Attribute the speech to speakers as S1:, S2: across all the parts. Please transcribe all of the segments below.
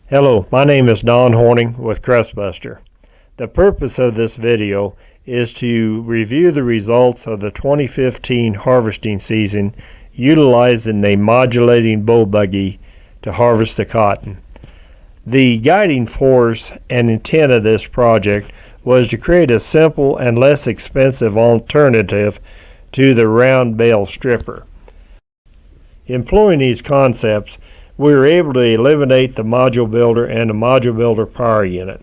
S1: Hello, my name is Don Horning with Crustbuster. The purpose of this video is to review the results of the 2015 harvesting season utilizing the Modulating Boll Buggy to harvest the cotton. The guiding force and intent of this project was to create a simple and less expensive alternative to the round bale stripper. Employing these concepts, we were able to eliminate the module builder and the module builder power unit.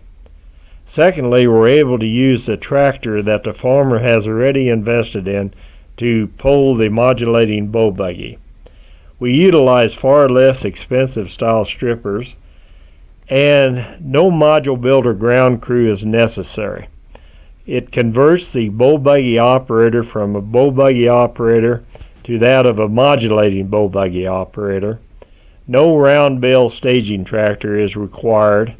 S1: Secondly, we're able to use the tractor that the farmer has already invested in to pull the Modulating Boll Buggy. We utilize far less expensive style strippers, and no module builder ground crew is necessary. It converts the Boll Buggy operator from a Boll Buggy operator to that of a Modulating Boll Buggy operator. No round bale staging tractor is required,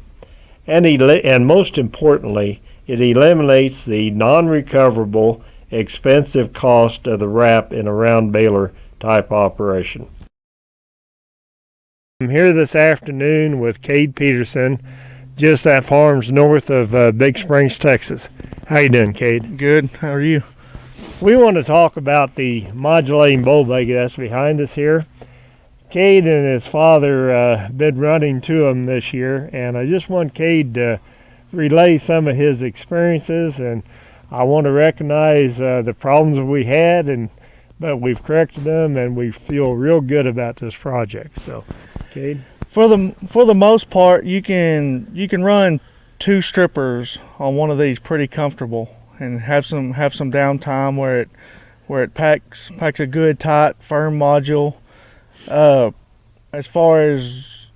S1: and most importantly, it eliminates the non-recoverable expensive cost of the wrap in a round baler type operation. I'm here this afternoon with Kade Peterson, just at farms north of Big Springs, Texas. How you doing, Kade?
S2: Good. How are you?
S1: We want to talk about the Modulating Boll Buggy that's behind us here. Kade and his father been running to them this year, and I just want Kade to relay some of his experiences, and I want to recognize the problems we had, but we've corrected them, and we feel real good about this project. So, Kade?
S2: For the most part, you can run 2 strippers on one of these pretty comfortable, and have some downtime where it packs a good tight firm module. As far as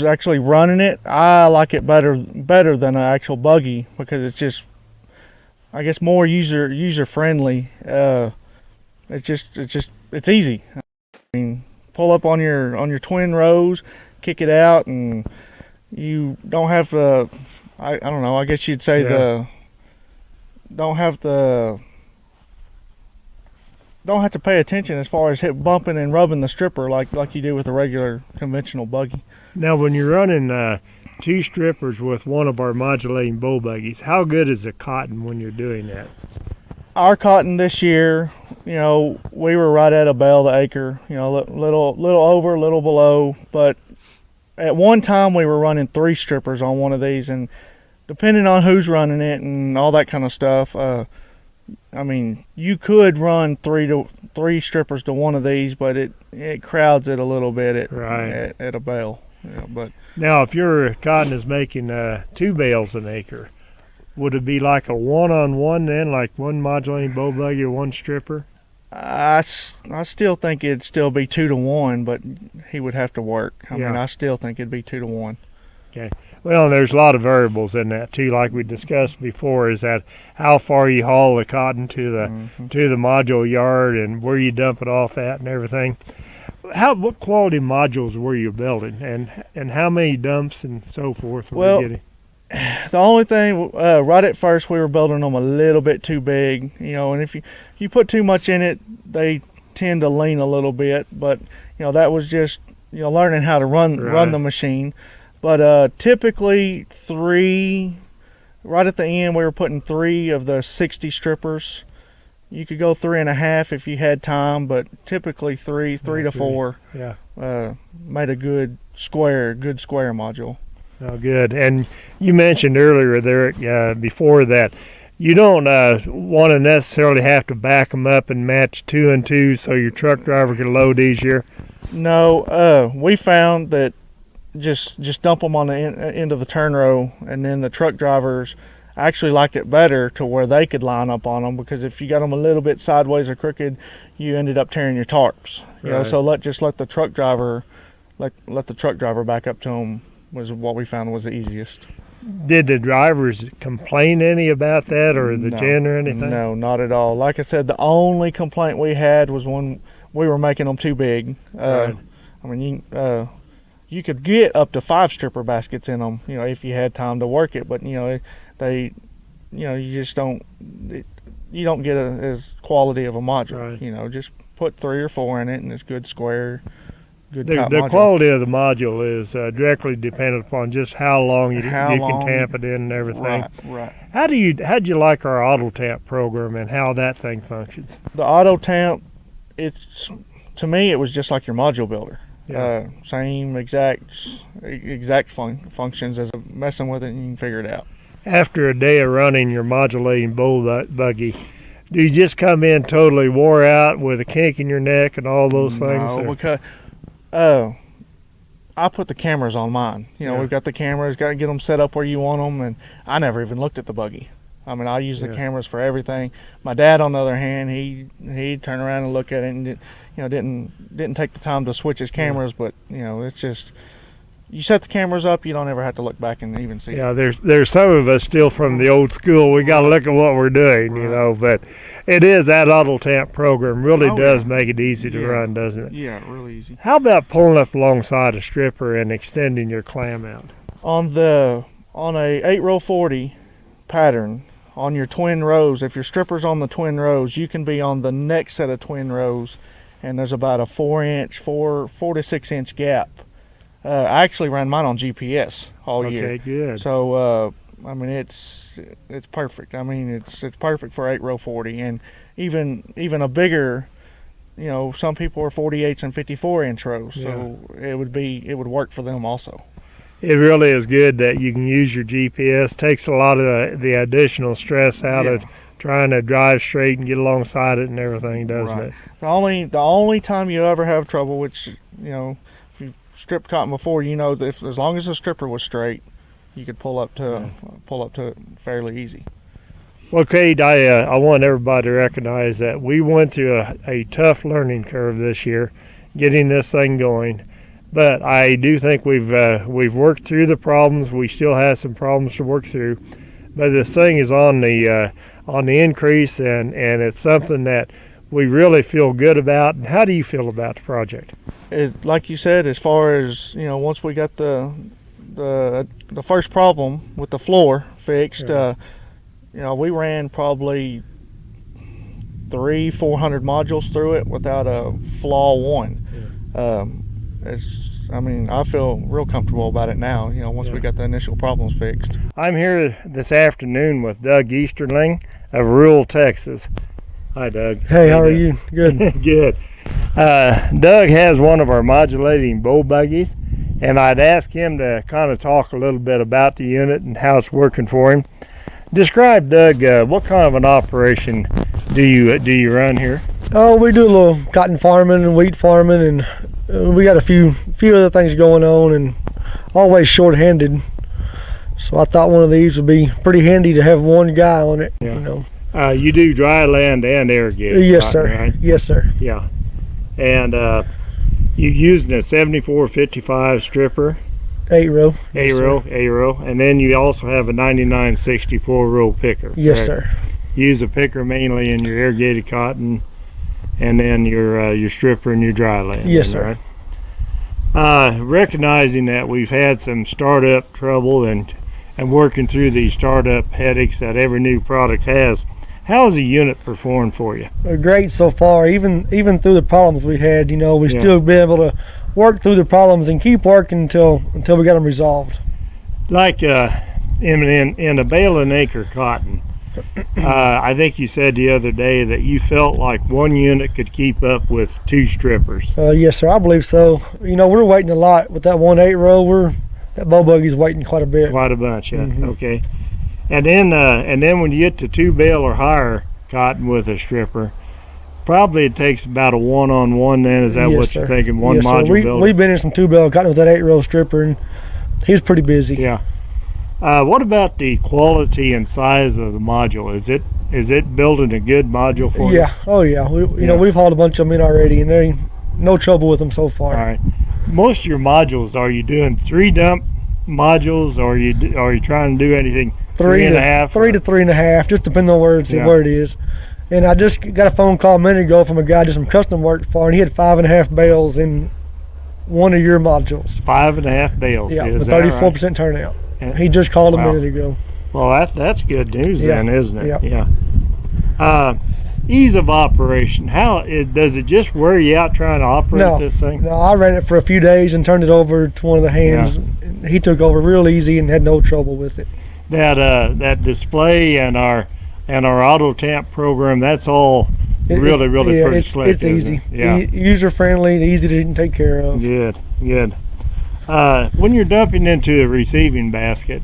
S2: actually running it, I like it better than an actual buggy, because it's just, I guess, more user friendly. It's easy. I mean, pull up on your twin rows, kick it out, and you don't have to, I don't know, I guess you'd say don't have to pay attention as far as bumping and rubbing the stripper like you do with a regular conventional buggy.
S1: Now, when you're running 2 strippers with one of our Modulating Boll Buggies, how good is the cotton when you're doing that?
S2: Our cotton this year, we were right at a bale the acre, little over, little below, but at one time we were running 3 strippers on one of these, and depending on who's running it and all that kind of stuff, I mean, you could run 3 strippers to one of these, but it crowds it a little bit at a bale. But
S1: now, if your cotton is making 2 bales an acre, would it be like a one-on-one then, like one Modulating Boll Buggy or one stripper?
S2: I still think it'd still be 2 to 1, but he would have to work. I mean, I still think it'd be 2 to 1.
S1: Okay. Well, there's a lot of variables in that too, like we discussed before, is that how far you haul the cotton to the module yard and where you dump it off at and everything. What quality modules were you building, and how many dumps and so forth were you getting?
S2: The only thing, right at first we were building them a little bit too big, and if you put too much in it, they tend to lean a little bit, but that was just learning how to run the machine. But typically 3, right at the end we were putting 3 of the 60 strippers. You could go 3.5 if you had time, but typically 3 to 4 made a good square module.
S1: Oh, good. And you mentioned earlier there before that you don't want to necessarily have to back them up and match 2 and 2 so your truck driver can load easier.
S2: No, we found that just dump them on the end of the turn row, and then the truck drivers actually liked it better to where they could line up on them, because if you got them a little bit sideways or crooked, you ended up tearing your tarps. So let the truck driver back up to them was what we found was the easiest.
S1: Did the drivers complain any about that, or the gen or anything?
S2: No, not at all. Like I said, the only complaint we had was when we were making them too big. I mean, you could get up to 5 stripper baskets in them, if you had time to work it. But you just don't get as quality of a module. Just put 3 or 4 in it, and it's good square good
S1: The
S2: module.
S1: quality of the module is directly dependent upon just how long you can tamp it in and everything.
S2: Right.
S1: How'd you like our auto tamp program and how that thing functions?
S2: The auto tamp, to me it was just like your module builder.
S1: Yeah.
S2: Same exact functions as messing with it, and you can figure it out.
S1: After a day of running your modulating boll buggy, do you just come in totally wore out with a kink in your neck and all those things?
S2: No, because I put the cameras on mine.
S1: Yeah.
S2: We've got the cameras, got to get them set up where you want them, and I never even looked at the buggy. I mean, I use the cameras for everything. My dad, on the other hand, he'd turn around and look at it and didn't take the time to switch his cameras. But it's just, you set the cameras up, you don't ever have to look back and even see it.
S1: Yeah, there's some of us still from the old school. We got to look at what we're doing, but it is, that auto tamp program really does make it easy to run, doesn't it?
S2: Yeah, really easy.
S1: How about pulling up alongside a stripper and extending your clam out?
S2: On a 8-row 40 pattern, on your twin rows, if your stripper's on the twin rows, you can be on the next set of twin rows, and there's about a 4 to 6 inch gap. I actually ran mine on GPS all year.
S1: Okay, good.
S2: So I mean, it's perfect. I mean, it's perfect for 8-row 40, and even a bigger. Some people are 48s and 54-inch rows, so it would work for them also.
S1: It really is good that you can use your GPS. Takes a lot of the additional stress out of trying to drive straight and get alongside it and everything, doesn't it?
S2: The only time you ever have trouble, which if you've stripped cotton before, that as long as the stripper was straight, you could pull up to it fairly easy.
S1: Well, Kade, I want everybody to recognize that we went through a tough learning curve this year, getting this thing going. But I do think we've worked through the problems. We still have some problems to work through, but this thing is on the increase, and it's something that we really feel good about. And how do you feel about the project?
S2: Like you said, as far as once we got the first problem with the floor fixed, we ran probably 300-400 modules through it without a flaw one. I feel real comfortable about it now, once we got the initial problems fixed.
S1: I'm here this afternoon with Doug Easterling of rural Texas. Hi, Doug.
S3: Hey, how are you? Good.
S1: Good. Doug has one of our modulating boll buggies, and I'd ask him to kind of talk a little bit about the unit and how it's working for him. Describe, Doug, what kind of an operation do you run here?
S3: Oh, we do a little cotton farming and wheat farming, and we got a few other things going on, and always short-handed. So I thought one of these would be pretty handy to have one guy on it.
S1: You do dry land and irrigated.
S3: Yes,
S1: cotton,
S3: sir.
S1: Right?
S3: Yes, sir.
S1: Yeah. And you're using a 7455 stripper.
S3: 8-row.
S1: A row, and then you also have a 9964 row picker.
S3: Yes,
S1: correct?
S3: sir.
S1: You use a picker mainly in your irrigated cotton, and then your stripper and your dry land.
S3: Yes, sir.
S1: Right? Recognizing that we've had some startup trouble and working through these startup headaches that every new product has, how has the unit performed for you?
S3: Great so far. Even through the problems we had, we still been able to work through the problems and keep working until we got them resolved.
S1: Like in a bale and acre cotton, I think you said the other day that you felt like one unit could keep up with 2 strippers.
S3: Yes, sir. I believe so. We're waiting a lot with that 1 8-row. That boll buggy's waiting quite a bit.
S1: Quite a bunch, yeah. Mm-hmm. Okay. And then when you get to 2 bale or higher cotton with a stripper, probably it takes about a 1-on-1 then. Is that
S3: yes,
S1: what
S3: sir.
S1: you're thinking? One
S3: yes,
S1: module builder?
S3: We've been in some 2 bale cotton with that 8-row stripper, and he's pretty busy.
S1: Yeah. What about the quality and size of the module? Is it building a good module for you?
S3: Yeah. Oh yeah. We've hauled a bunch of them in already, and there ain't no trouble with them so far.
S1: All right. Most of your modules, are you doing 3 dump modules, or are you trying to do anything 3.5?
S3: 3 to 3.5, just depending on where it is. And I just got a phone call a minute ago from a guy I did some custom work for, and he had 5.5 bales in one of your modules.
S1: 5.5 bales.
S3: Yeah,
S1: is
S3: with
S1: that
S3: 34%
S1: right?
S3: turnout. He just called a minute ago.
S1: Well, that's good news then, isn't it?
S3: Yeah.
S1: ease of operation. Does it just wear you out trying to operate this thing?
S3: No, I ran it for a few days and turned it over to one of the hands. Yeah. He took over real easy and had no trouble with it.
S1: That display and our auto tamp program, that's all really pretty slick.
S3: It's easy.
S1: Yeah,
S3: user friendly, easy to take care of.
S1: Good. When you're dumping into a receiving basket,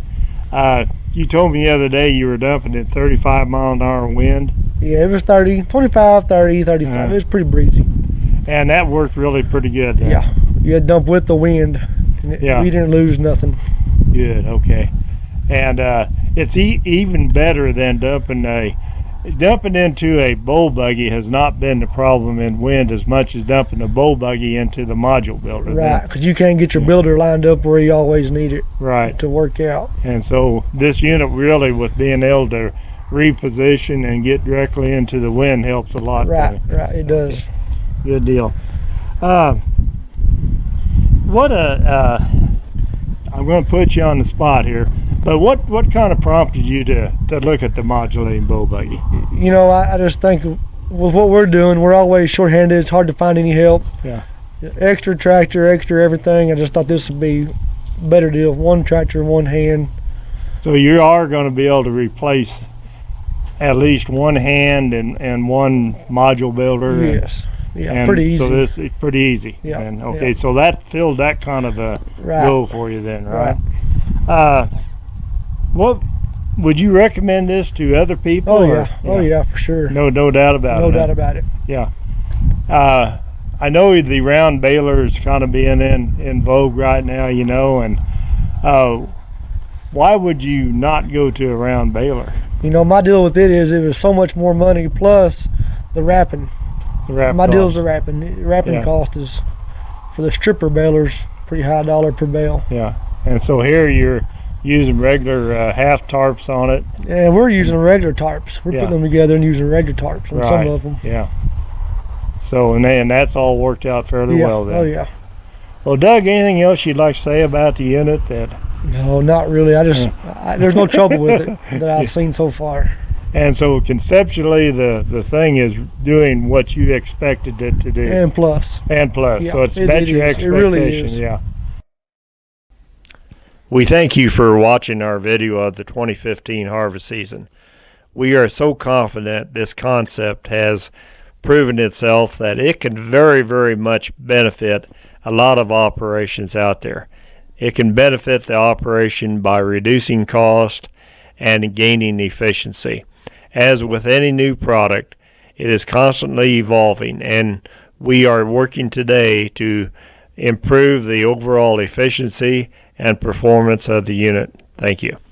S1: you told me the other day you were dumping at 35 mile an hour wind.
S3: Yeah, it was 25, 30, 35. It was pretty breezy.
S1: And that worked really pretty good.
S3: Yeah, you had to dump with the wind. And we didn't lose nothing.
S1: Good, okay. And it's even better than dumping into a boll buggy has not been the problem in wind as much as dumping a boll buggy into the module builder.
S3: Right, because you can't get your builder lined up where you always need it to work out.
S1: And so this unit really, with being able to reposition and get directly into the wind, helps a lot.
S3: Right, it does.
S1: Good deal. I'm going to put you on the spot here, but what kind of prompted you to look at the modulating boll buggy?
S3: You know, I just think with what we're doing, we're always short-handed. It's hard to find any help.
S1: Yeah.
S3: Extra tractor, extra everything. I just thought this would be a better deal. One tractor, one hand.
S1: So you are going to be able to replace at least one hand and one module builder.
S3: Yes. Yeah, pretty easy.
S1: So this is pretty easy.
S3: Yeah.
S1: And okay, so that filled that kind of a goal for you then, right? What would you recommend this to other people?
S3: Oh yeah, for sure.
S1: No doubt about it.
S3: No doubt about it.
S1: Yeah. I know the round baler is kind of being in vogue right now, you know, and why would you not go to a round baler?
S3: You know, my deal with it was so much more money plus the wrapping. My deal's the wrapping. The wrapping cost is, for the stripper balers, pretty high dollar per bale.
S1: Yeah, and so here you're using regular half tarps on it.
S3: Yeah, we're using regular tarps. We're putting them together and using regular tarps on some of them.
S1: Yeah. So and that's all worked out fairly well then.
S3: Oh yeah.
S1: Well, Doug, anything else you'd like to say about the unit?
S3: No, not really. There's no trouble with it that I've seen so far.
S1: And so conceptually, the thing is doing what you expected it to do.
S3: And plus.
S1: Yeah, so it's met your expectations. It really is. Yeah. We thank you for watching our video of the 2015 harvest season. We are so confident this concept has proven itself that it can very, very much benefit a lot of operations out there. It can benefit the operation by reducing cost and gaining efficiency. As with any new product, it is constantly evolving, and we are working today to improve the overall efficiency and performance of the unit. Thank you.